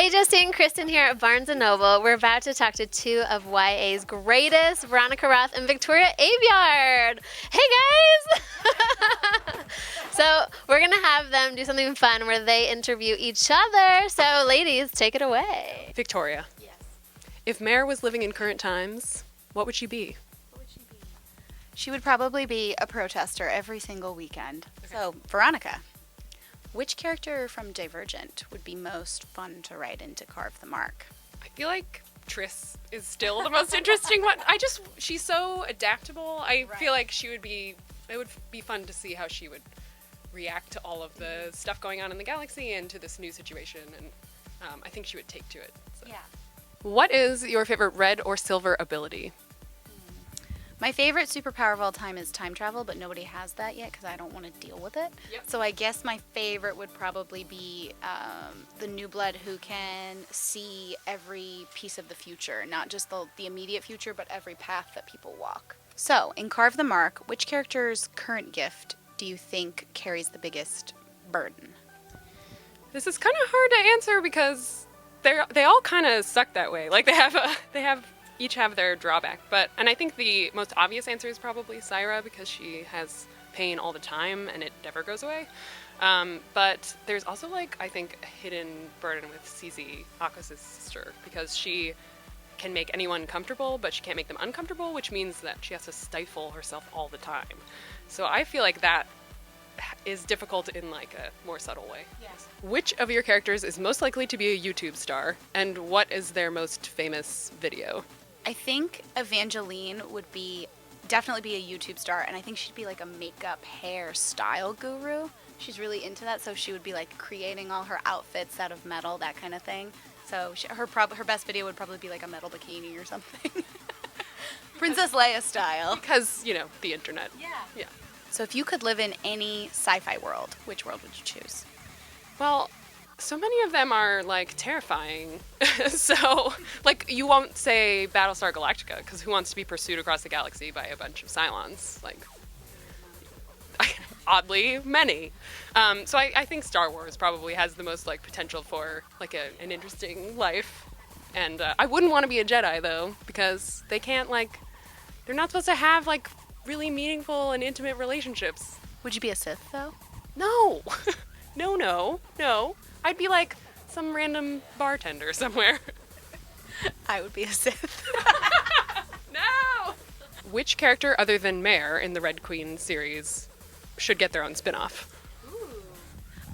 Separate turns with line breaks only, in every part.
Hey Justine, Kristen here at Barnes & Noble. We're about to talk to two of YA's greatest, Veronica Roth and Victoria Aveyard. Hey guys! So we're going to have them do something fun where they interview each other. So ladies, take it away.
Victoria.
Yes.
If Mare was living in current times, what would she be?
She would probably be a protester every single weekend. Okay. So, Veronica, which character from Divergent would be most fun to write into Carve the Mark?
I feel like Triss is still the most interesting one. She's so adaptable. I feel like it would be fun to see how she would react to all of the stuff going on in the galaxy and to this new situation, and I think she would take to it. So.
Yeah.
What is your favorite red or silver ability?
My favorite superpower of all time is time travel, but nobody has that yet because I don't want to deal with it.
Yep.
So I guess my favorite would probably be the new blood who can see every piece of the future, not just the immediate future, but every path that people walk. So in Carve the Mark, which character's current gift do you think carries the biggest burden?
This is kind of hard to answer because they all kind of suck that way. Like each have their drawback, and I think the most obvious answer is probably Syra because she has pain all the time and it never goes away. But there's also I think a hidden burden with Cici, Akos' sister, because she can make anyone comfortable, but she can't make them uncomfortable, which means that she has to stifle herself all the time. So I feel like that is difficult in a more subtle way.
Yes.
Which of your characters is most likely to be a YouTube star, and what is their most famous video?
I think Evangeline would definitely be a YouTube star, and I think she'd be a makeup, hair, style guru. She's really into that, so she would be creating all her outfits out of metal, that kind of thing. So her best video would probably be a metal bikini or something. Princess Leia style.
Because, the internet.
Yeah. So if you could live in any sci-fi world, which world would you choose?
Well, so many of them are terrifying. So you won't say Battlestar Galactica because who wants to be pursued across the galaxy by a bunch of Cylons? Oddly many. So I think Star Wars probably has the most potential for an interesting life. And I wouldn't want to be a Jedi though because they can't they're not supposed to have really meaningful and intimate relationships.
Would you be a Sith though?
No. No. I'd be some random bartender somewhere.
I would be a Sith.
No! Which character other than Mare in the Red Queen series should get their own spin-off?
Ooh.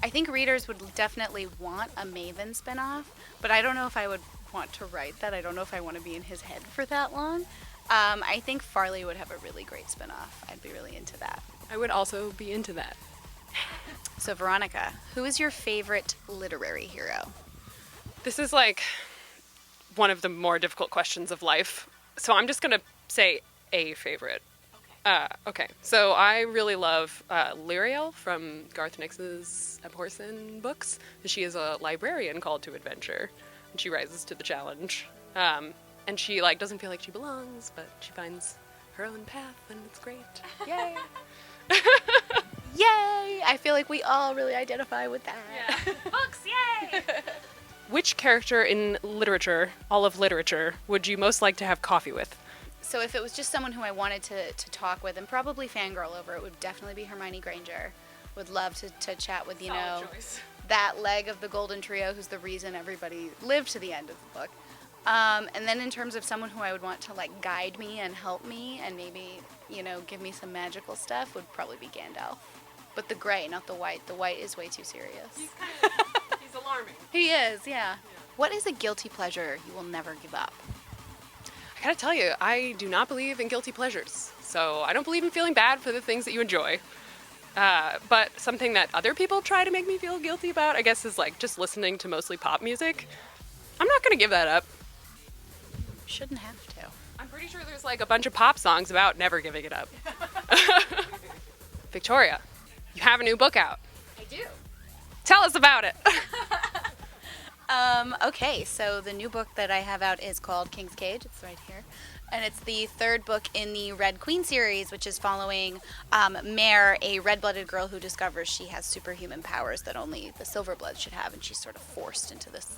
I think readers would definitely want a Maven spin-off, but I don't know if I would want to write that. I don't know if I want to be in his head for that long. I think Farley would have a really great spin-off. I'd be really into that.
I would also be into that.
So Veronica, who is your favorite literary hero?
This is one of the more difficult questions of life. So I'm just going to say a favorite. Okay. So I really love Lyriel from Garth Nix's Abhorsen books. She is a librarian called to adventure, and she rises to the challenge. And she doesn't feel like she belongs, but she finds her own path, and it's great. Yay!
Yay! I feel like we all really identify with that.
Yeah. Books, yay! Which character in literature, all of literature, would you most like to have coffee with?
So if it was just someone who I wanted to talk with and probably fangirl over, it would definitely be Hermione Granger. Would love to chat with, that leg of the Golden Trio who's the reason everybody lived to the end of the book. And then in terms of someone who I would want to guide me and help me and maybe, give me some magical stuff would probably be Gandalf. But the gray, not the white. The white is way too serious.
He's alarming.
He is, yeah. What is a guilty pleasure you will never give up?
I gotta tell you, I do not believe in guilty pleasures. So I don't believe in feeling bad for the things that you enjoy. But something that other people try to make me feel guilty about, I guess, is just listening to mostly pop music. I'm not gonna give that up.
Shouldn't have to.
I'm pretty sure there's a bunch of pop songs about never giving it up. Victoria, you have a new book out.
I do.
Tell us about it.
Okay, so the new book that I have out is called King's Cage. It's right here. And it's the third book in the Red Queen series, which is following Mare, a red-blooded girl who discovers she has superhuman powers that only the Silverbloods should have, and she's sort of forced into this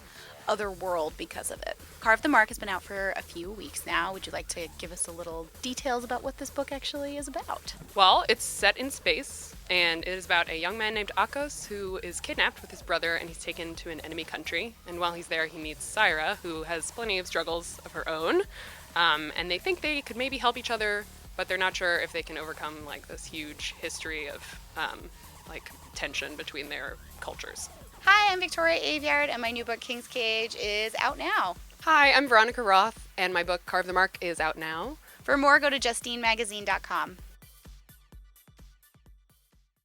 other world because of it. Carve the Mark has been out for a few weeks now. Would you like to give us a little details about what this book actually is about?
Well, it's set in space, and it is about a young man named Akos who is kidnapped with his brother, and he's taken to an enemy country. And while he's there, he meets Syra, who has plenty of struggles of her own. And they think they could maybe help each other, but they're not sure if they can overcome like this huge history of like tension between their cultures.
Hi, I'm Victoria Aveyard, and my new book, King's Cage, is out now.
Hi, I'm Veronica Roth, and my book, Carve the Mark, is out now.
For more, go to JustineMagazine.com.